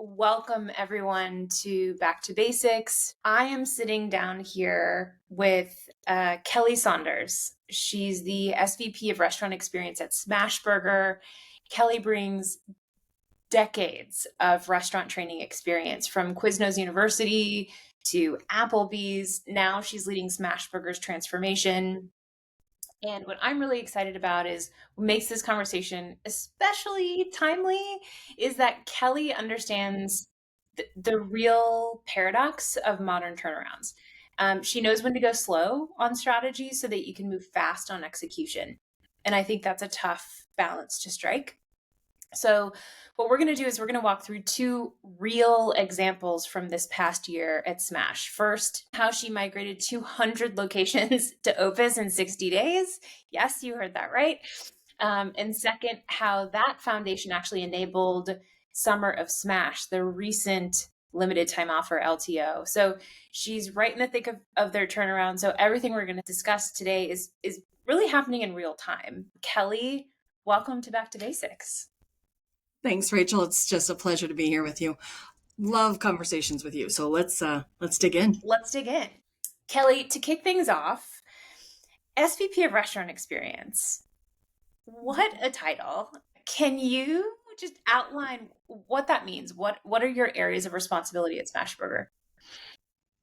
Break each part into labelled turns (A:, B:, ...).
A: Welcome everyone to Back to Basics. I am sitting down here with Kelly Saunders. She's the SVP of Restaurant Experience at Smashburger. Kelly brings decades of restaurant training experience from Quiznos University to Applebee's. Now she's leading Smashburger's transformation. And what I'm really excited about is what makes this conversation especially timely is that Kelly understands the real paradox of modern turnarounds. She knows when to go slow on strategy so that you can move fast on execution. And I think that's a tough balance to strike. So what we're going to do is we're going to walk through two real examples from this past year at Smash. First, how she migrated 200 locations to Opus in 60 days. Yes, you heard that right. And second, how that foundation actually enabled Summer of Smash, the recent limited time offer LTO. So she's right in the thick of their turnaround. So everything we're going to discuss today is really happening in real time. Kelly, welcome to Back to Basics.
B: Thanks, Rachel. It's just a pleasure to be here with you. Love conversations with you. So let's dig in.
A: Let's dig in. Kelly, to kick things off, SVP of Restaurant Experience. What a title. Can you just outline what that means? What are your areas of responsibility at Smashburger?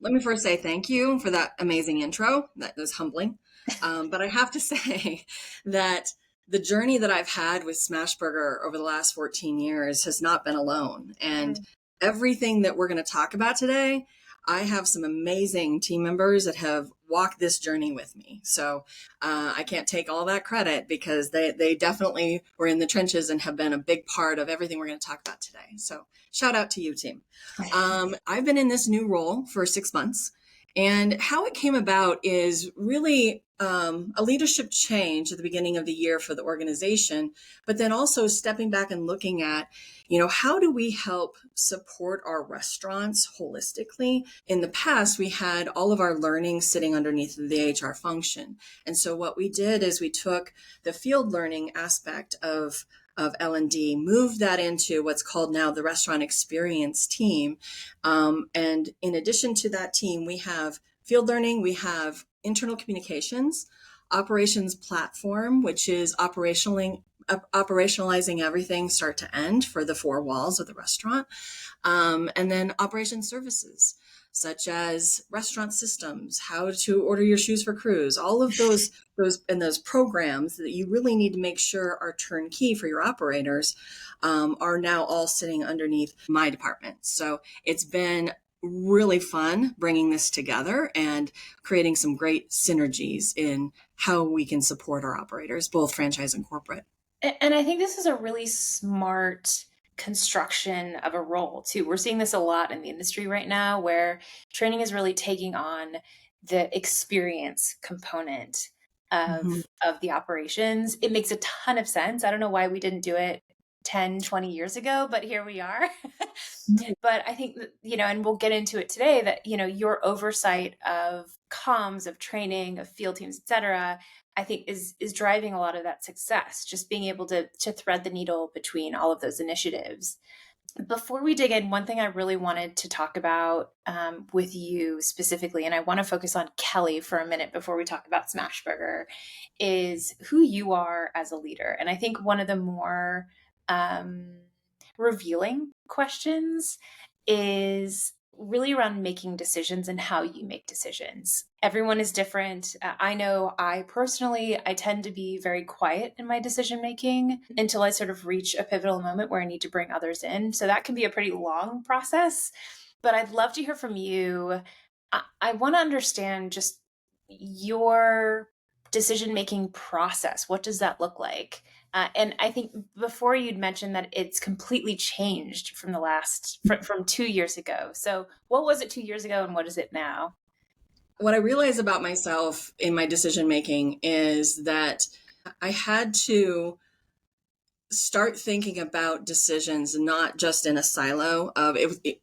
B: Let me first say thank you for that amazing intro. That was humbling. But I have to say that the journey that I've had with Smashburger over the last 14 years has not been alone. And everything that we're going to talk about today, I have some amazing team members that have walked this journey with me. So I can't take all that credit because they definitely were in the trenches and have been a big part of everything we're going to talk about today. So shout out to you, team. I've been in this new role for 6 months. And how it came about is really a leadership change at the beginning of the year for the organization, but then also stepping back and looking at, how do we help support our restaurants holistically? In the past, we had all of our learning sitting underneath the HR function. And so what we did is we took the field learning aspect of L&D, moved that into what's called now the Restaurant Experience team. And in addition to that team, we have field learning, we have internal communications, operations platform, which is operationalizing everything start to end for the four walls of the restaurant. And then operations services, such as restaurant systems, how to order your shoes for crews, all of those programs that you really need to make sure are turnkey for your operators are now all sitting underneath my department. So it's been really fun bringing this together and creating some great synergies in how we can support our operators, both franchise and corporate.
A: And I think this is a really smart construction of a role too. We're seeing this a lot in the industry right now where training is really taking on the experience component of the operations. It makes a ton of sense. I don't know why we didn't do it 10, 20 years ago, but here we are. But I think, and we'll get into it today that, your oversight of comms, of training, of field teams, et cetera, I think is driving a lot of that success, just being able to thread the needle between all of those initiatives. Before we dig in, one thing I really wanted to talk about with you specifically, and I want to focus on Kelly for a minute before we talk about Smashburger, is who you are as a leader. And I think one of the more revealing questions is really around making decisions and how you make decisions. Everyone is different. I know I tend to be very quiet in my decision making until I sort of reach a pivotal moment where I need to bring others in. So that can be a pretty long process, but I'd love to hear from you. I want to understand just your decision-making process. What does that look like? And I think before you'd mentioned that it's completely changed from from 2 years ago. So what was it 2 years ago and what is it now?
B: What I realized about myself in my decision-making is that I had to start thinking about decisions, not just in a silo of it,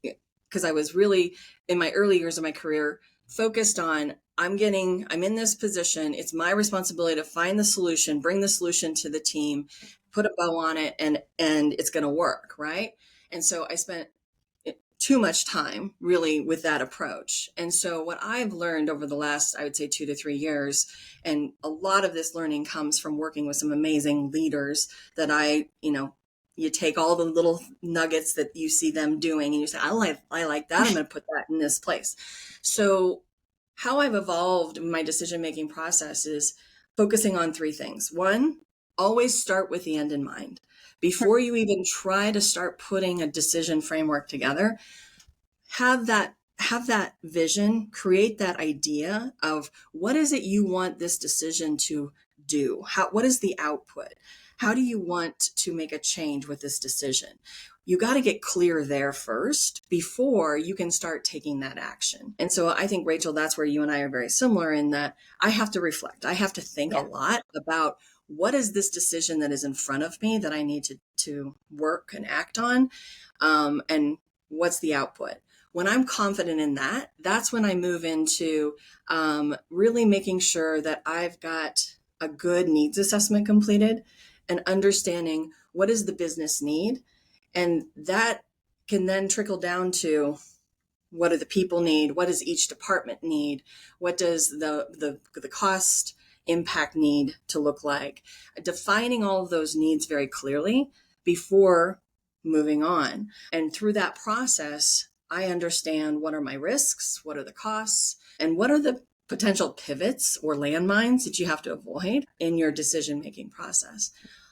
B: because I was really in my early years of my career focused on I'm in this position. It's my responsibility to find the solution, bring the solution to the team, put a bow on it, and it's going to work. Right. And so I spent too much time really with that approach. And so what I've learned over the last, I would say 2 to 3 years, and a lot of this learning comes from working with some amazing leaders that you take all the little nuggets that you see them doing and you say, I like that. I'm going to put that in this place. So how I've evolved in my decision-making process is focusing on 3 things. 1, always start with the end in mind. Before you even try to start putting a decision framework together, have that vision, create that idea of what is it you want this decision to do? What is the output? How do you want to make a change with this decision? You got to get clear there first before you can start taking that action. And so I think, Rachel, that's where you and I are very similar in that I have to reflect. I have to think a lot about what is this decision that is in front of me that I need to work and act on, and what's the output? When I'm confident in that, that's when I move into really making sure that I've got a good needs assessment completed and understanding what does the business need. And that can then trickle down to what do the people need? What does each department need? What does the cost impact need to look like? Defining all of those needs very clearly before moving on. And through that process, I understand what are my risks, what are the costs, and what are the potential pivots or landmines that you have to avoid in your decision-making process.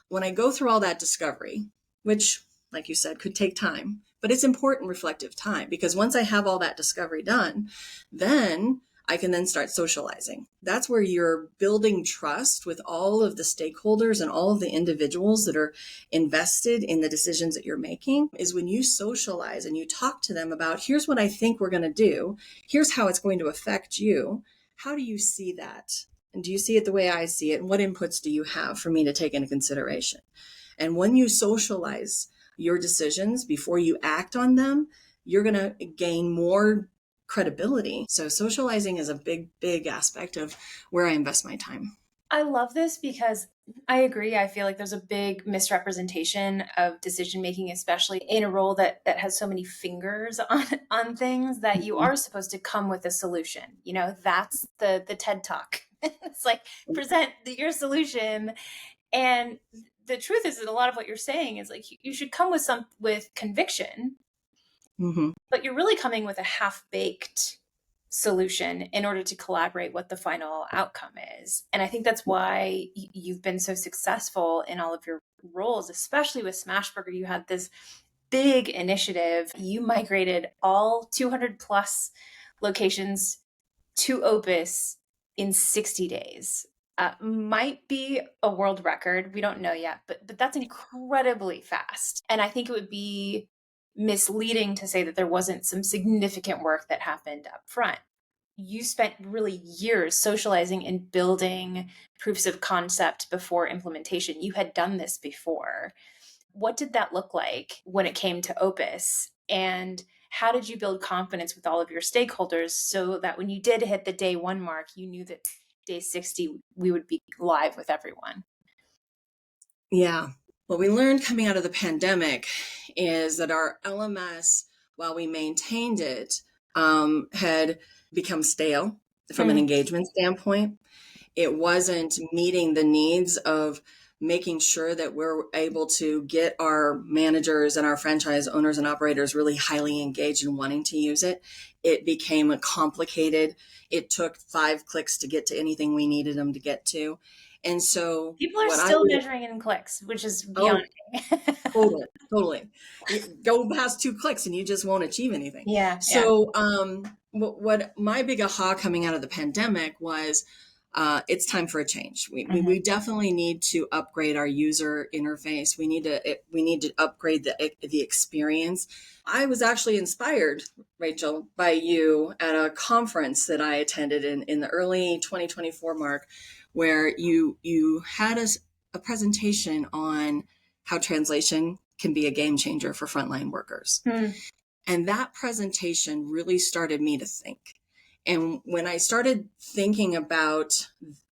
B: When I go through all that discovery, which, like you said, could take time, but it's important reflective time, because once I have all that discovery done, then I can then start socializing. That's where you're building trust with all of the stakeholders and all of the individuals that are invested in the decisions that you're making, is when you socialize and you talk to them about, here's what I think we're going to do. Here's how it's going to affect you. How do you see that? And do you see it the way I see it? And what inputs do you have for me to take into consideration? And when you socialize your decisions before you act on them, you're going to gain more credibility. So socializing is a big, big aspect of where I invest my time.
A: I love this because I agree. I feel like there's a big misrepresentation of decision making, especially in a role that has so many fingers on things, that you are supposed to come with a solution. That's the TED Talk. It's like, present your solution. And the truth is that a lot of what you're saying is like, you should come with conviction.
B: Mm-hmm.
A: But you're really coming with a half-baked solution in order to collaborate what the final outcome is. And I think that's why you've been so successful in all of your roles, especially with Smashburger. You had this big initiative. You migrated all 200 plus locations to Opus in 60 days. Might be a world record. We don't know yet, but that's incredibly fast. And I think it would be misleading to say that there wasn't some significant work that happened up front. You spent really years socializing and building proofs of concept before implementation. You had done this before. What did that look like when it came to Opus? And how did you build confidence with all of your stakeholders so that when you did hit the day 1 mark, you knew that day 60, we would be live with everyone?
B: Yeah. What we learned coming out of the pandemic is that our LMS, while we maintained it, had become stale from an engagement standpoint. It wasn't meeting the needs of making sure that we're able to get our managers and our franchise owners and operators really highly engaged and wanting to use it. It became complicated. It took 5 clicks to get to anything we needed them to get to. And so
A: people are still measuring in clicks, which is beyond me.
B: Totally. You go past 2 clicks and you just won't achieve anything.
A: Yeah.
B: So what my big aha coming out of the pandemic was, it's time for a change. We definitely need to upgrade our user interface. We need to upgrade the experience. I was actually inspired, Rachel, by you at a conference that I attended in the early 2024 mark, where you had a presentation on how translation can be a game changer for frontline workers. And that presentation really started me to think. And when I started thinking about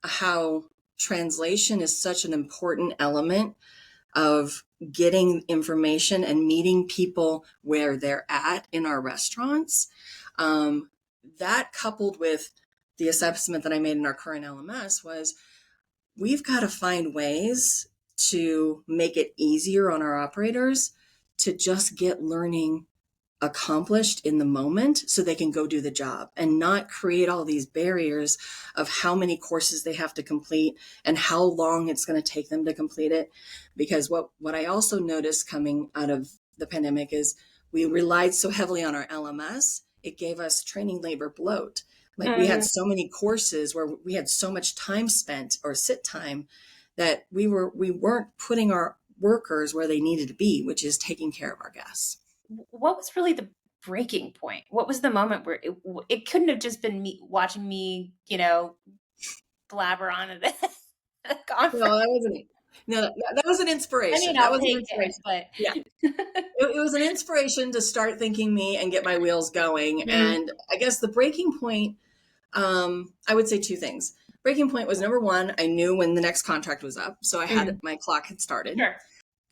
B: how translation is such an important element of getting information and meeting people where they're at in our restaurants. That coupled with the assessment that I made in our current LMS was we've got to find ways to make it easier on our operators to just get learning accomplished in the moment so they can go do the job and not create all these barriers of how many courses they have to complete and how long it's going to take them to complete it. Because what I also noticed coming out of the pandemic is we relied so heavily on our LMS, it gave us training labor bloat. Like we had so many courses where we had so much time spent or sit time that we weren't putting our workers where they needed to be, which is taking care of our guests.
A: What was really the breaking point? What was the moment where it couldn't have just been me watching me, blabber on at a conference?
B: That was an inspiration.
A: I mean,
B: That
A: I'll
B: was an
A: take
B: inspiration.
A: it, but
B: Yeah. It was an inspiration to start thinking me and get my wheels going. And I guess the breaking point, I would say two things. Breaking point was number one, I knew when the next contract was up. So I had my clock had started.
A: Sure.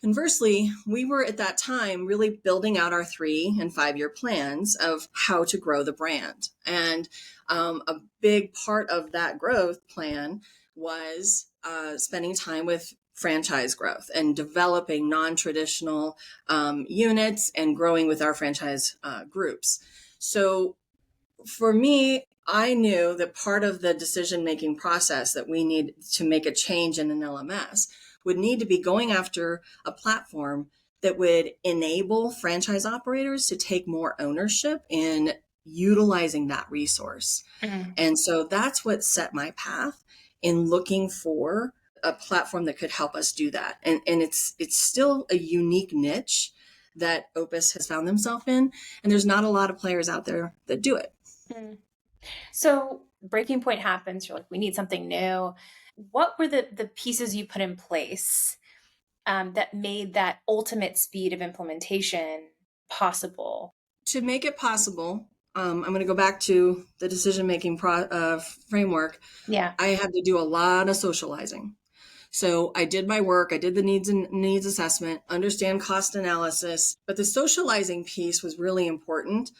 B: Conversely, we were at that time really building out our 3 and 5 year plans of how to grow the brand. And a big part of that growth plan was spending time with franchise growth and developing non-traditional units and growing with our franchise groups. So for me, I knew that part of the decision-making process that we need to make a change in an LMS would need to be going after a platform that would enable franchise operators to take more ownership in utilizing that resource. And so that's what set my path in looking for a platform that could help us do that. And it's still a unique niche that Opus has found themselves in. And there's not a lot of players out there that do it.
A: So breaking point happens. You're like, we need something new. What were the pieces you put in place that made that ultimate speed of implementation possible?
B: To make it possible, I'm going to go back to the decision-making framework.
A: Yeah.
B: I had to do a lot of socializing. So I did my work. I did the needs assessment, understand cost analysis, but the socializing piece was really important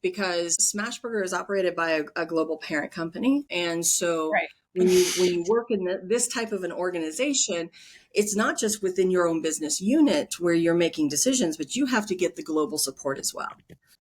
B: because Smashburger is operated by a global parent company. And so when you work in this type of an organization, it's not just within your own business unit where you're making decisions, but you have to get the global support as well.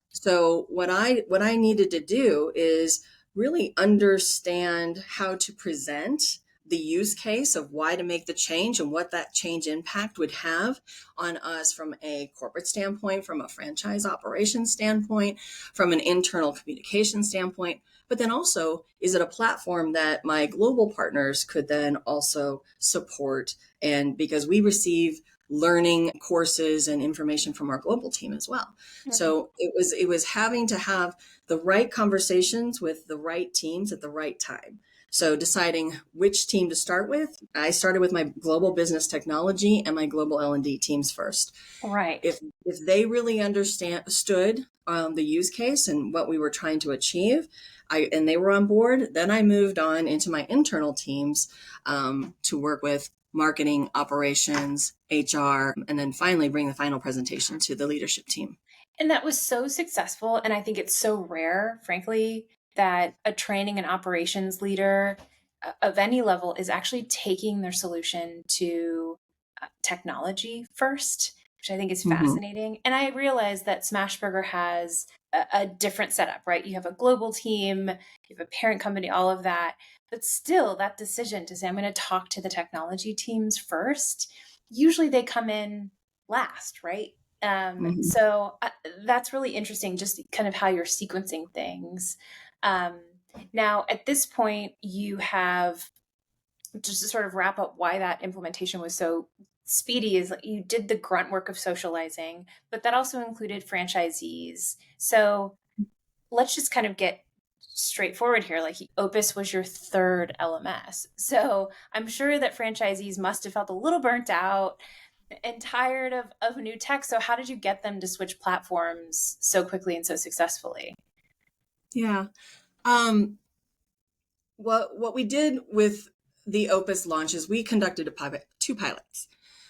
B: So what I needed to do is really understand how to present the use case of why to make the change and what that change impact would have on us from a corporate standpoint, from a franchise operations standpoint, from an internal communication standpoint. But then also, is it a platform that my global partners could then also support? And because we receive learning courses and information from our global team as well. So it was having to have the right conversations with the right teams at the right time. So deciding which team to start with, I started with my global business technology and my global L&D teams first.
A: Right.
B: If they really understood the use case and what we were trying to achieve, and they were on board, then I moved on into my internal teams to work with marketing, operations, HR, and then finally bring the final presentation to the leadership team.
A: And that was so successful. And I think it's so rare, frankly, that a training and operations leader of any level is actually taking their solution to technology first, which I think is fascinating. And I realize that Smashburger has a different setup, right? You have a global team, you have a parent company, all of that. But still, that decision to say, I'm going to talk to the technology teams first, usually they come in last, right? So that's really interesting, just kind of how you're sequencing things. Now, at this point, you have, just to sort of wrap up why that implementation was so speedy, is you did the grunt work of socializing, but that also included franchisees. So let's just kind of get straightforward here. Like Opus was your third LMS. So I'm sure that franchisees must have felt a little burnt out and tired of new tech. So how did you get them to switch platforms so quickly and so successfully?
B: Yeah. What we did with the Opus launch is we conducted two pilots.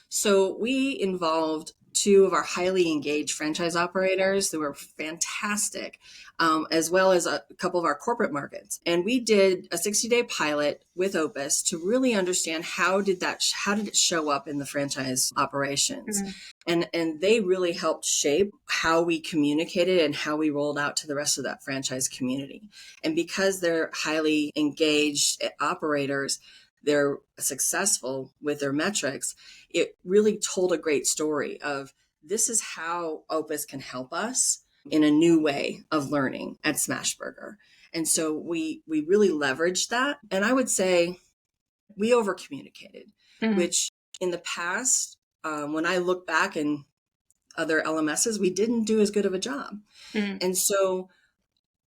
B: So we involved two of our highly engaged franchise operators who were fantastic, as well as a couple of our corporate markets. And we did a 60-day pilot with Opus to really understand how did it show up in the franchise operations. And they really helped shape how we communicated and how we rolled out to the rest of that franchise community. And because they're highly engaged operators, they're successful with their metrics, it really told a great story of this is how Opus can help us in a new way of learning at Smashburger. And so we really leveraged that. And I would say we over communicated, which in the past, when I look back in other LMSs, we didn't do as good of a job. And so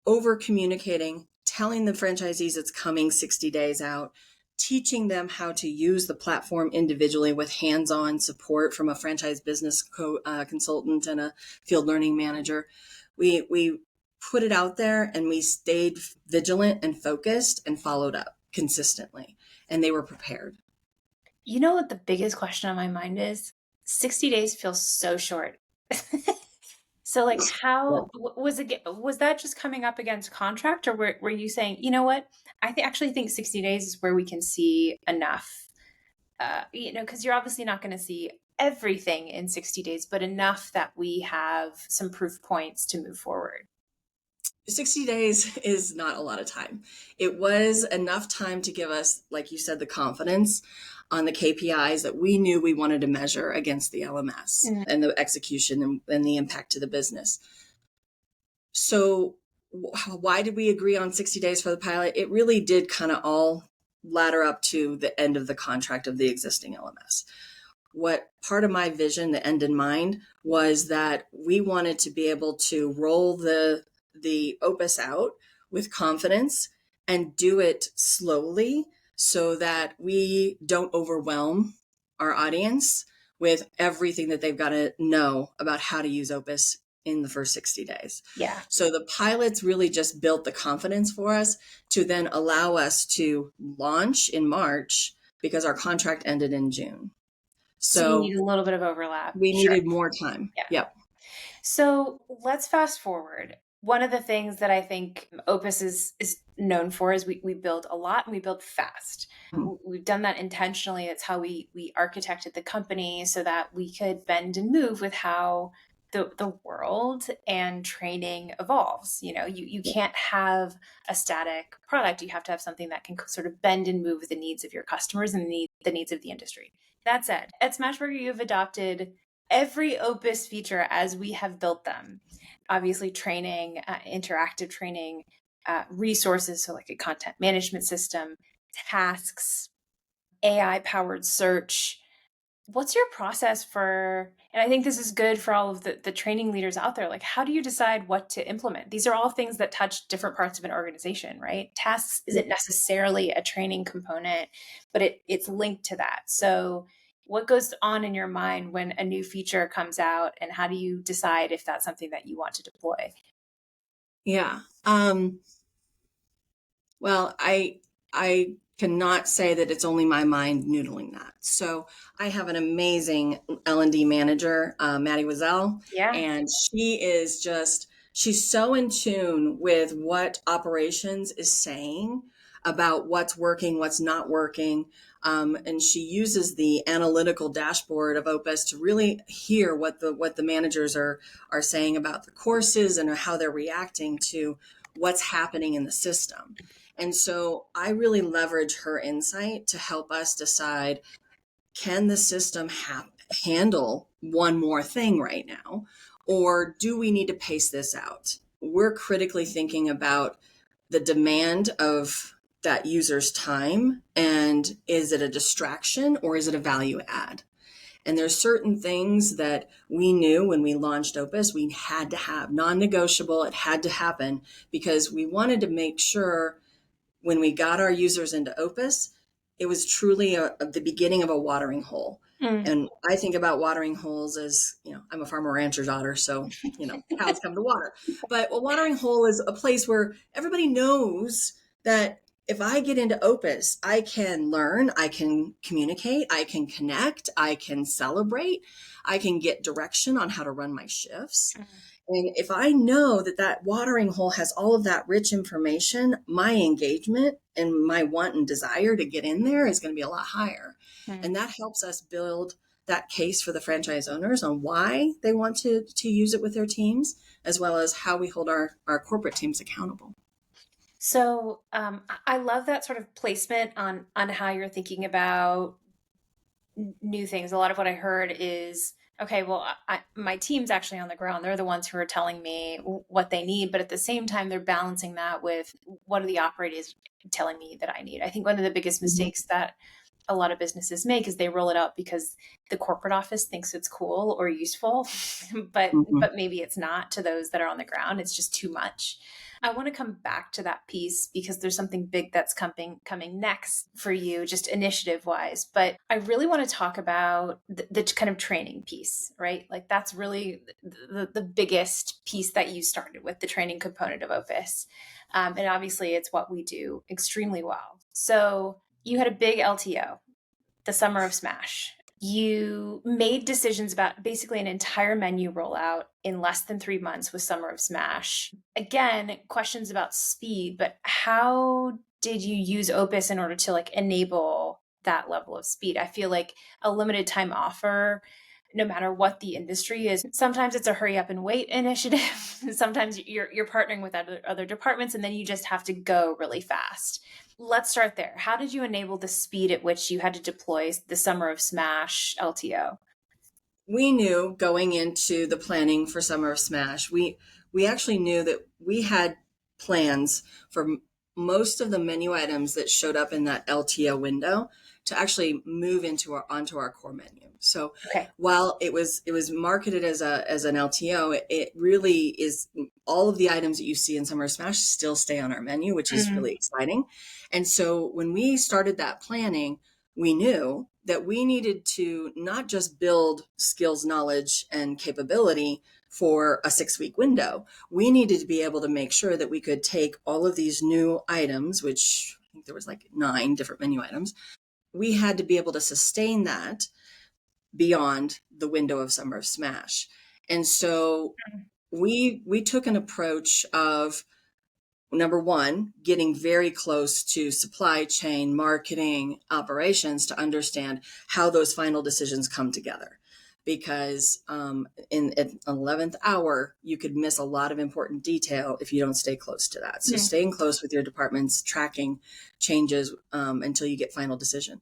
B: over communicating, telling the franchisees it's coming 60 days out, teaching them how to use the platform individually with hands-on support from a franchise business consultant and a field learning manager. We put it out there and we stayed vigilant and focused and followed up consistently, and they were prepared.
A: You know what the biggest question on my mind is? 60 days feels so short. So like how was that just coming up against contract, or were you saying, you know what, I actually think 60 days is where we can see enough, because you're obviously not going to see everything in 60 days, but enough that we have some proof points to move forward.
B: 60 days is not a lot of time. It was enough time to give us, like you said, the confidence on the KPIs that we knew we wanted to measure against the LMS and the execution and the impact to the business. So why did we agree on 60 days for the pilot? It really did kind of all ladder up to the end of the contract of the existing LMS. What part of my vision, the end in mind, was that we wanted to be able to roll the Opus out with confidence and do it slowly so that we don't overwhelm our audience with everything that they've got to know about how to use Opus in the first 60 days.
A: Yeah.
B: So the pilots really just built the confidence for us to then allow us to launch in March because our contract ended in June.
A: So you need a little bit of overlap.
B: We needed more time.
A: Yeah.
B: Yep.
A: So let's fast forward. One of the things that I think Opus is known for is we build a lot and we build fast. We've done that intentionally. It's how we architected the company so that we could bend and move with how the world and training evolves. You can't have a static product. You have to have something that can sort of bend and move with the needs of your customers and the needs of the industry. That said, at Smashburger, you've adopted every Opus feature as we have built them. Obviously, training, interactive training, resources, so like a content management system, tasks, AI-powered search. What's your process for, and I think this is good for all of the training leaders out there, like how do you decide what to implement? These are all things that touch different parts of an organization, right? Tasks isn't necessarily a training component, but it's linked to that. So what goes on in your mind when a new feature comes out, and how do you decide if that's something that you want to deploy?
B: Yeah. Well, I cannot say that it's only my mind noodling that. So I have an amazing L&D manager, Maddie Wazell, and she's so in tune with what operations is saying about what's working, what's not working. And she uses the analytical dashboard of Opus to really hear what the managers are saying about the courses and how they're reacting to what's happening in the system. And so I really leverage her insight to help us decide, can the system handle one more thing right now? Or do we need to pace this out? We're critically thinking about the demand of that user's time, and is it a distraction or is it a value add? And there's certain things that we knew when we launched Opus, we had to have non-negotiable. It had to happen because we wanted to make sure when we got our users into Opus, it was truly the beginning of a watering hole. And I think about watering holes as, I'm a farmer rancher daughter, so, cows come to water. But a watering hole is a place where everybody knows that if I get into Opus, I can learn, I can communicate, I can connect, I can celebrate, I can get direction on how to run my shifts. And if I know that that watering hole has all of that rich information, my engagement and my want and desire to get in there is going to be a lot higher. And that helps us build that case for the franchise owners on why they want to use it with their teams, as well as how we hold our corporate teams accountable.
A: So I love that sort of placement on how you're thinking about new things. A lot of what I heard is, okay, well, my team's actually on the ground. They're the ones who are telling me what they need. But at the same time, they're balancing that with what are the operators telling me that I need. I think one of the biggest mistakes that a lot of businesses make is they roll it out because the corporate office thinks it's cool or useful, but maybe it's not to those that are on the ground. It's just too much. I want to come back to that piece because there's something big that's coming next for you, just initiative wise. But I really want to talk about the kind of training piece, right? Like that's really the biggest piece that you started with, the training component of Opus. And obviously it's what we do extremely well. So you had a big LTO, the Summer of Smash. You made decisions about basically an entire menu rollout in less than 3 months with Summer of Smash. Again, questions about speed, but how did you use Opus in order to like enable that level of speed? I feel like a limited time offer, no matter what the industry is, sometimes it's a hurry up and wait initiative. Sometimes you're partnering with other departments and then you just have to go really fast. Let's start there. How did you enable the speed at which you had to deploy the Summer of Smash LTO?
B: We knew going into the planning for Summer of Smash, we actually knew that we had plans for most of the menu items that showed up in that LTO window to actually move onto our core menu. So while it was marketed as an LTO, it really is, all of the items that you see in Summer of Smash still stay on our menu, which is really exciting. And so when we started that planning, we knew that we needed to not just build skills, knowledge, and capability for a 6-week window. We needed to be able to make sure that we could take all of these new items, which I think there was like 9 different menu items. We had to be able to sustain that beyond the window of Summer of Smash. And so we took an approach of, number one, getting very close to supply chain, marketing, operations to understand how those final decisions come together. Because in an 11th hour, you could miss a lot of important detail if you don't stay close to that. So staying close with your departments, tracking changes until you get final decision.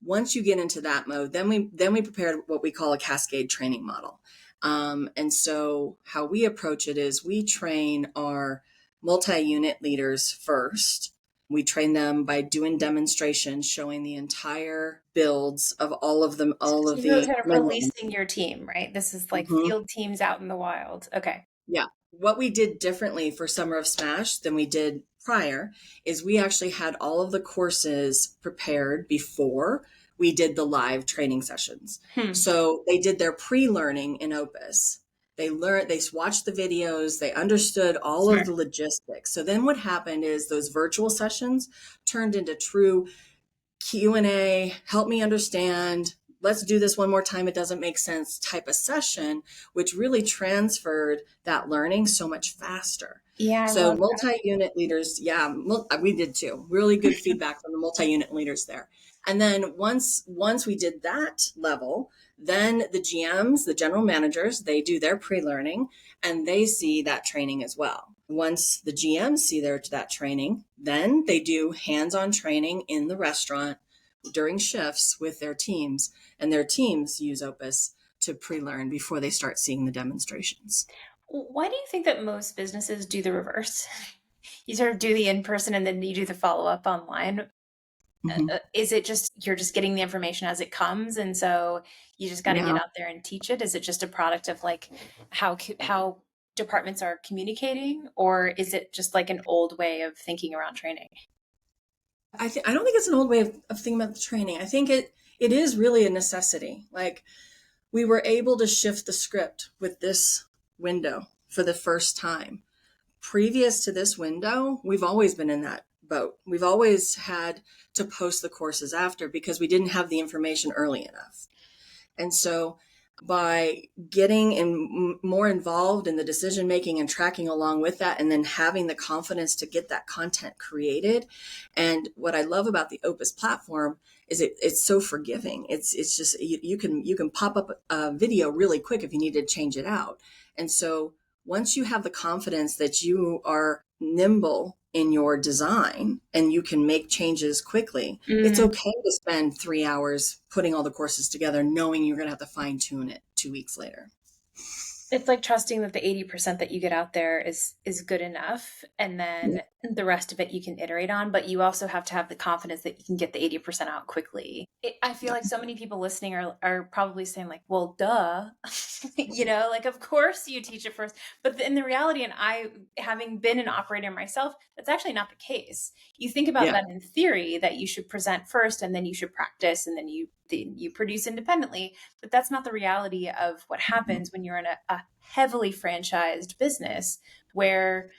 B: Once you get into that mode, then we prepared what we call a cascade training model. And so how we approach it is we train our multi-unit leaders first. We train them by doing demonstrations, showing the entire builds of all of them, all of
A: You're
B: the
A: kind of releasing your team, right? This is like field teams out in the wild. Okay.
B: Yeah. What we did differently for Summer of Smash than we did prior is we actually had all of the courses prepared before we did the live training sessions. So they did their pre-learning in Opus. They watched the videos, they understood all of the logistics. So then what happened is those virtual sessions turned into true Q&A, help me understand, let's do this one more time, it doesn't make sense type of session, which really transferred that learning so much faster.
A: Yeah.
B: So multi-unit leaders, we did too. Really good feedback from the multi-unit leaders there. And then once we did that level, then the GMs, the general managers, they do their pre-learning and they see that training as well. Once the GMs see that training, then they do hands-on training in the restaurant during shifts with their teams, and their teams use Opus to pre-learn before they start seeing the demonstrations.
A: Why do you think that most businesses do the reverse? You sort of do the in-person and then you do the follow-up online. Is it just, you're just getting the information as it comes, and so you just got to get out there and teach it? Is it just a product of like how departments are communicating, or is it just like an old way of thinking around training?
B: I don't think it's an old way of thinking about the training. I think it is really a necessity. Like, we were able to shift the script with this window for the first time. Previous to this window, we've always been in that boat. We've always had to post the courses after because we didn't have the information early enough. And so by getting more involved in the decision making and tracking along with that, and then having the confidence to get that content created. And what I love about the Opus platform is it's so forgiving. It's just you can pop up a video really quick if you need to change it out. And so once you have the confidence that you are nimble in your design and you can make changes quickly, it's okay to spend 3 hours putting all the courses together, knowing you're going to have to fine tune it 2 weeks later.
A: It's like trusting that the 80% that you get out there is good enough. And then the rest of it you can iterate on, but you also have to have the confidence that you can get the 80% out quickly. I feel like so many people listening are probably saying like, well, duh, like, of course you teach it first. But in the reality, and I, having been an operator myself, that's actually not the case. You think about that in theory, that you should present first and then you should practice and then you produce independently, but that's not the reality of what happens when you're in a heavily franchised business where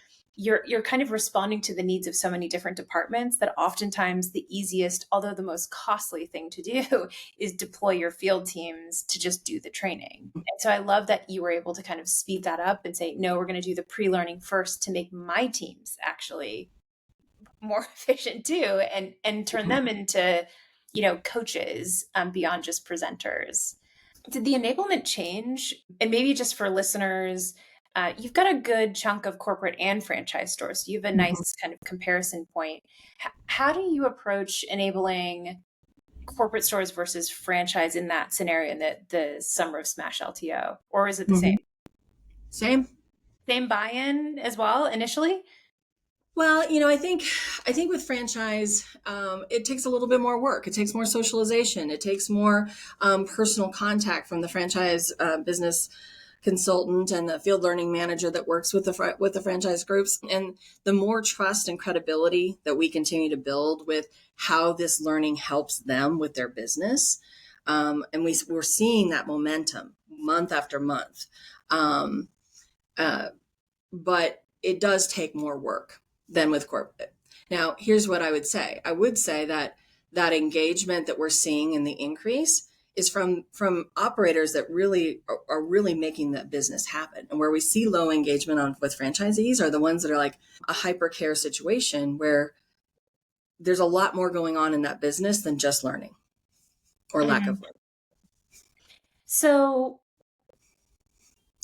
A: you're kind of responding to the needs of so many different departments that oftentimes the easiest, although the most costly thing to do is deploy your field teams to just do the training. And so I love that you were able to kind of speed that up and say, no, we're going to do the pre-learning first to make my teams actually more efficient too, and turn them into coaches beyond just presenters. Did the enablement change? And maybe just for listeners, you've got a good chunk of corporate and franchise stores. So you have a nice kind of comparison point. How do you approach enabling corporate stores versus franchise in that scenario in the Summer of Smash LTO? Or is it the same? Same buy-in as well initially?
B: Well, I think with franchise, it takes a little bit more work. It takes more socialization. It takes more personal contact from the franchise business consultant and the field learning manager that works with the franchise groups. And the more trust and credibility that we continue to build with how this learning helps them with their business, and we're seeing that momentum month after month. But it does take more work than with corporate. Now, here's what I would say. I would say that engagement that we're seeing in the increase is from operators that really are really making that business happen. And where we see low engagement with franchisees are the ones that are like a hypercare situation where there's a lot more going on in that business than just learning or lack of learning.
A: So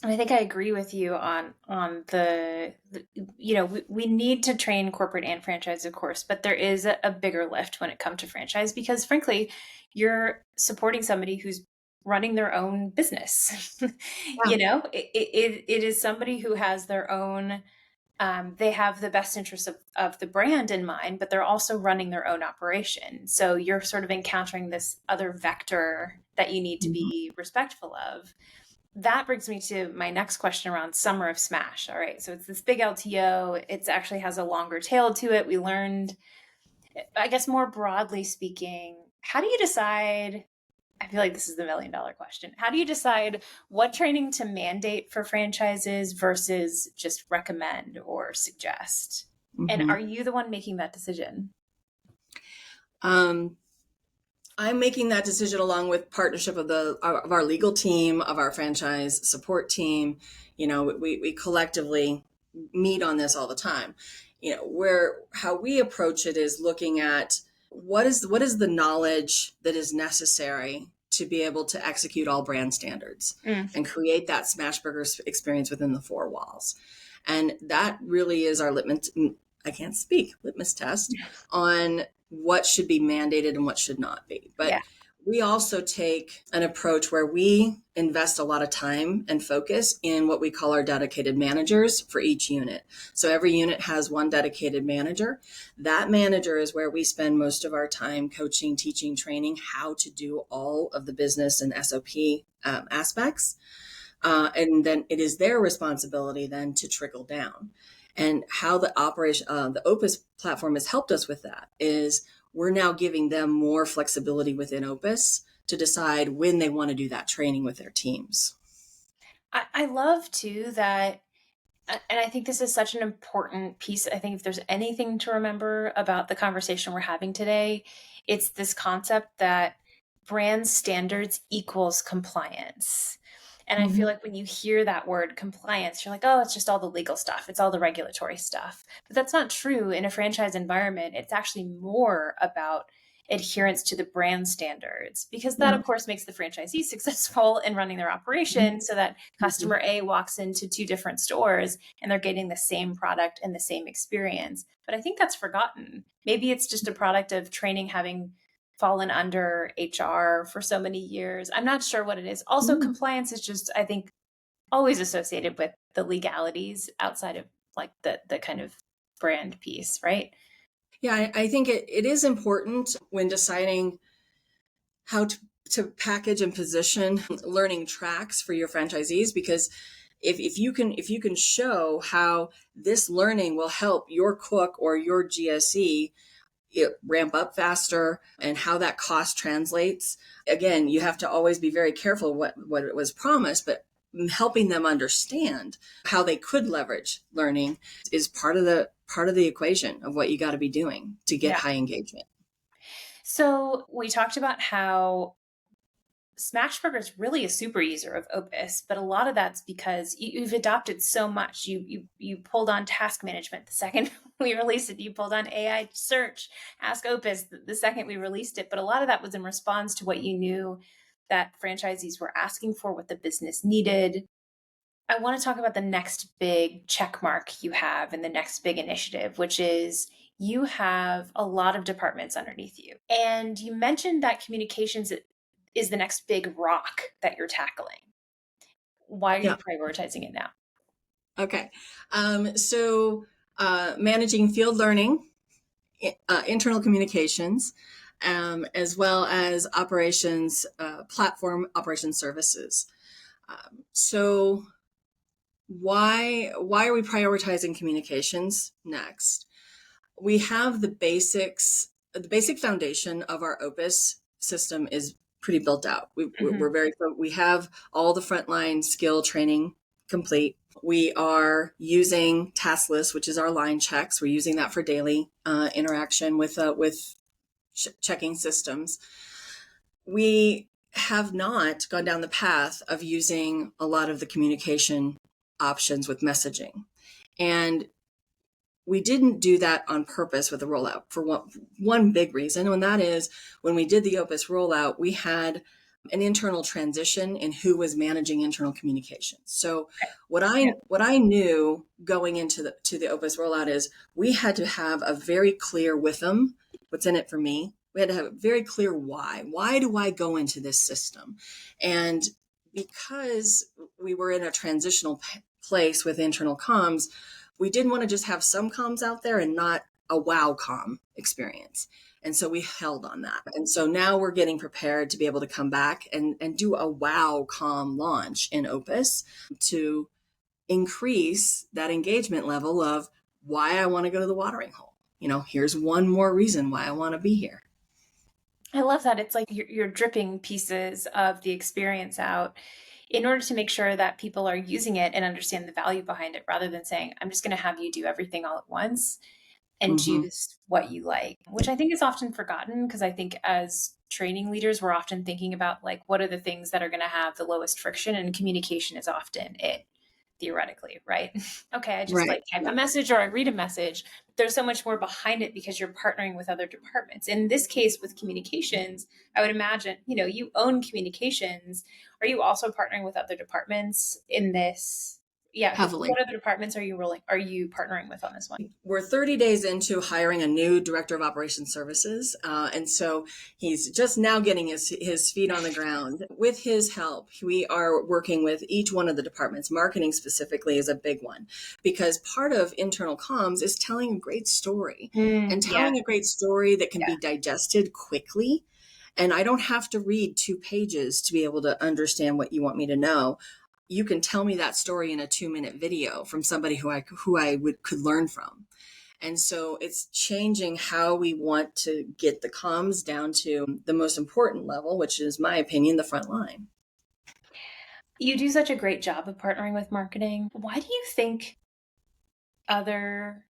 A: I think I agree with you on the we need to train corporate and franchise, of course, but there is a bigger lift when it comes to franchise because frankly, you're supporting somebody who's running their own business. It is somebody who has their own, they have the best interest of the brand in mind, but they're also running their own operation. So you're sort of encountering this other vector that you need to be respectful of. That brings me to my next question around Summer of Smash. All right. So it's this big LTO. It actually has a longer tail to it. We learned, I guess, more broadly speaking, how do you decide? I feel like this is the $1 million question. How do you decide what training to mandate for franchises versus just recommend or suggest? And are you the one making that decision?
B: I'm making that decision along with partnership of our legal team, of our franchise support team. We collectively meet on this all the time. How we approach it is looking at what is the knowledge that is necessary to be able to execute all brand standards and create that Smashburger experience within the four walls. And that really is our litmus test on what should be mandated and what should not be. But we also take an approach where we invest a lot of time and focus in what we call our dedicated managers for each unit. So every unit has one dedicated manager. That manager is where we spend most of our time coaching, teaching, training how to do all of the business and SOP aspects. And then it is their responsibility then to trickle down. And how the Opus platform has helped us with that is we're now giving them more flexibility within Opus to decide when they want to do that training with their teams.
A: I love too that And I think this is such an important piece. I think if there's anything to remember about the conversation we're having today, it's this concept that brand standards equals compliance. And I feel
B: Mhm.
A: like when you hear that word compliance, you're like, oh, it's just all the legal stuff. It's all the regulatory stuff. But that's not true in a franchise environment. It's actually more about adherence to the brand standards, because that,
B: Yeah.
A: of course, makes the franchisee successful in running their operation, so that
B: Mhm.
A: customer A walks into two different stores and they're getting the same product and the same experience. But I think that's forgotten. Maybe it's just a product of training having fallen under HR for so many years. I'm not sure what it is. Also,
B: Mhm.
A: compliance is just, I think, always associated with the legalities outside of like the kind of brand piece, right?
B: Yeah, I think it is important when deciding how to package and position learning tracks for your franchisees, because if you can show how this learning will help your cook or your GSE ramp up faster and how that cost translates. Again, you have to always be very careful what it was promised, but helping them understand how they could leverage learning is part of the equation of what you got to be doing to get
A: Yeah.
B: high engagement.
A: So we talked about how Smashburger is really a super user of Opus, but a lot of that's because you've adopted so much. You pulled on task management the second we released it. You pulled on AI search, Ask Opus the second we released it. But a lot of that was in response to what you knew that franchisees were asking for, what the business needed. I want to talk about the next big check mark you have and the next big initiative, which is you have a lot of departments underneath you. And you mentioned that communications is the next big rock that you're tackling. Why are you
B: Yeah.
A: prioritizing it now?
B: Okay. Managing field learning, internal communications, as well as operations, platform operation services. So why are we prioritizing communications next? We have the basics. The basic foundation of our Opus system is pretty built out.
A: Mhm.
B: We have all the frontline skill training complete. We are using task lists, which is our line checks. We're using that for daily interaction with checking systems. We have not gone down the path of using a lot of the communication options with messaging. And we didn't do that on purpose with the rollout for one big reason. And that is when we did the Opus rollout, we had an internal transition in who was managing internal communications. So
A: Yeah.
B: what I knew going into the Opus rollout is we had to have a very clear with them, what's in it for me. We had to have a very clear why. Why do I go into this system? And because we were in a transitional place with internal comms, we didn't want to just have some comms out there and not a wow comm experience. And so we held on that. And so now we're getting prepared to be able to come back and do a wow comm launch in Opus to increase that engagement level of why I want to go to the watering hole. You know, here's one more reason why I want to be here.
A: I love that. It's like you're dripping pieces of the experience out in order to make sure that people are using it and understand the value behind it, rather than saying, I'm just going to have you do everything all at once and
B: Mm-hmm.
A: choose what you like, which I think is often forgotten, because I think as training leaders, we're often thinking about like, what are the things that are going to have the lowest friction, and communication is often it, theoretically, right? Okay, I just
B: Right.
A: like type a message or I read a message. There's so much more behind it because you're partnering with other departments. In this case, with communications, I would imagine, you own communications. Are you also partnering with other departments in this? Yeah,
B: Heavily.
A: what other departments are you partnering with on this one?
B: We're 30 days into hiring a new director of operations services. And so he's just now getting his feet on the ground. With his help, we are working with each one of the departments. Marketing specifically is a big one, because part of internal comms is telling a great story, and
A: Yeah,
B: telling a great story that can
A: yeah.
B: be digested quickly. And I don't have to read 2 pages to be able to understand what you want me to know. You can tell me that story in a 2-minute video from somebody who could learn from. And so it's changing how we want to get the comms down to the most important level, which is, my opinion, the front line.
A: You do such a great job of partnering with marketing. Why do you think other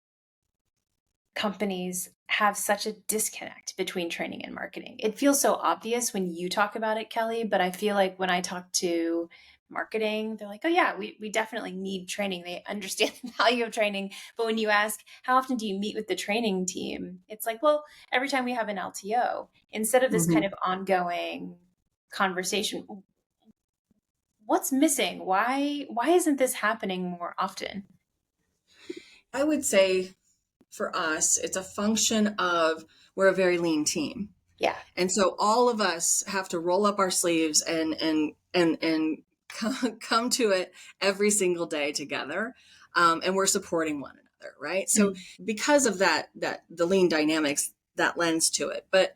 A: companies have such a disconnect between training and marketing? It feels so obvious when you talk about it, Kelly, but I feel like when I talk to marketing, they're like, oh yeah, we definitely need training. They understand the value of training. But when you ask, how often do you meet with the training team? It's like, well, every time we have an LTO, instead of this kind of ongoing conversation. What's missing? Why isn't this happening more often?
B: I would say for us, it's a function of we're a very lean team.
A: Yeah.
B: And so all of us have to roll up our sleeves and come to it every single day together. And we're supporting one another, right? So because of that, the lean dynamics, that lends to it. But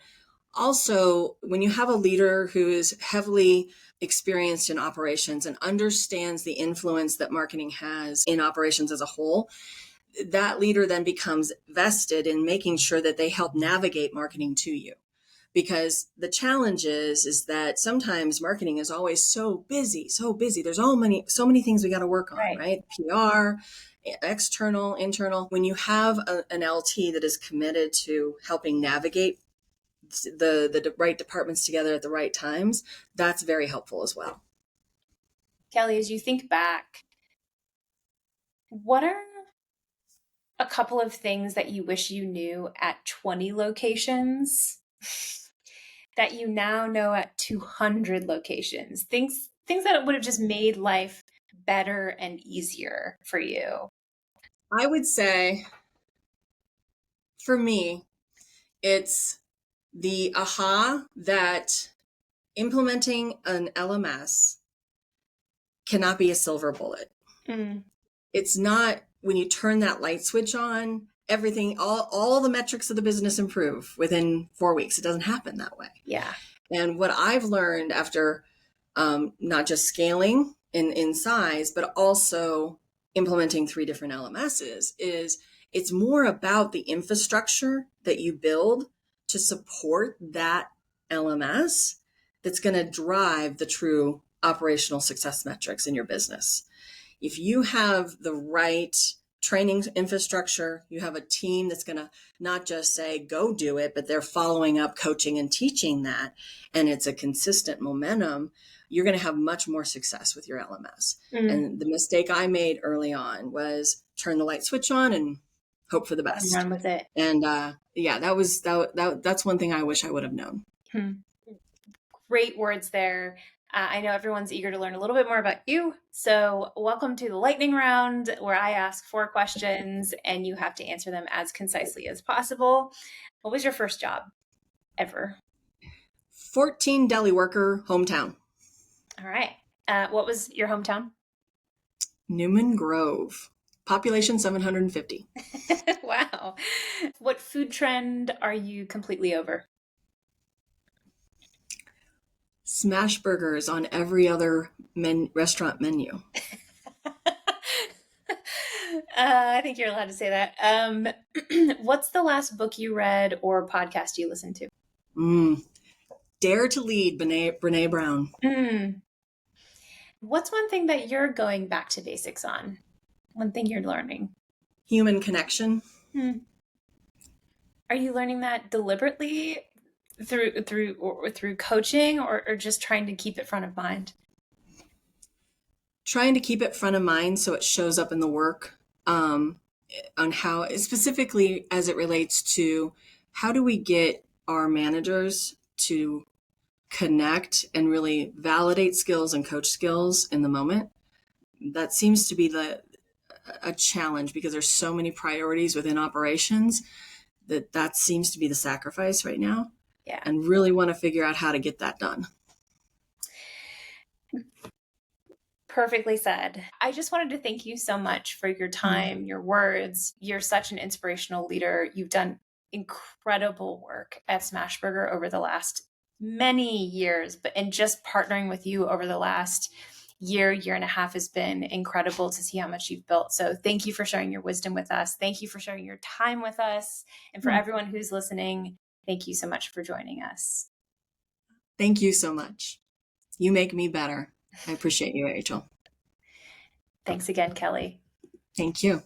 B: also, when you have a leader who is heavily experienced in operations and understands the influence that marketing has in operations as a whole, that leader then becomes vested in making sure that they help navigate marketing to you. Because the challenge is that sometimes marketing is always so busy. There's so many things we got to work on, right? PR, external, internal. When you have an LT that is committed to helping navigate the right departments together at the right times, that's very helpful as well.
A: Kelly, as you think back, what are a couple of things that you wish you knew at 20 locations that you now know at 200 locations? Things that would have just made life better and easier for you.
B: I would say, for me, it's the aha that implementing an LMS cannot be a silver bullet. It's not when you turn that light switch on, everything, all the metrics of the business improve within 4 weeks. It doesn't happen that way.
A: Yeah.
B: And what I've learned after not just scaling in size, but also implementing 3 different LMSs is it's more about the infrastructure that you build to support that LMS that's going to drive the true operational success metrics in your business. If you have the right training infrastructure, you have a team that's going to not just say, go do it, but they're following up, coaching and teaching that, and it's a consistent momentum, you're going to have much more success with your LMS. And the mistake I made early on was turn the light switch on and hope for the best.
A: And run with it.
B: And that's one thing I wish I would have known.
A: Great words there. I know everyone's eager to learn a little bit more about you. So welcome to the lightning round, where I ask 4 questions and you have to answer them as concisely as possible. What was your first job ever?
B: 14 deli worker, hometown.
A: All right. What was your hometown?
B: Newman Grove. Population 750.
A: Wow. What food trend are you completely over?
B: Smashburgers on every other restaurant menu.
A: I think you're allowed to say that. What's the last book you read or podcast you listened to?
B: Dare to Lead, Brene Brown.
A: What's one thing that you're going back to basics on? One thing you're learning?
B: Human connection.
A: Are you learning that deliberately through coaching or just trying to keep it front of mind?
B: Trying to keep it front of mind so it shows up in the work, on how, specifically as it relates to how do we get our managers to connect and really validate skills and coach skills in the moment. That seems to be a challenge because there's so many priorities within operations that seems to be the sacrifice right now.
A: Yeah.
B: And really want to figure out how to get that done.
A: Perfectly said. I just wanted to thank you so much for your time, your words. You're such an inspirational leader. You've done incredible work at Smashburger over the last many years, and just partnering with you over the last year and a half has been incredible to see how much you've built. So thank you for sharing your wisdom with us. Thank you for sharing your time with us. And for everyone who's listening, thank you so much for joining us.
B: Thank you so much. You make me better. I appreciate you, Rachel.
A: Thanks again, Kelly.
B: Thank you.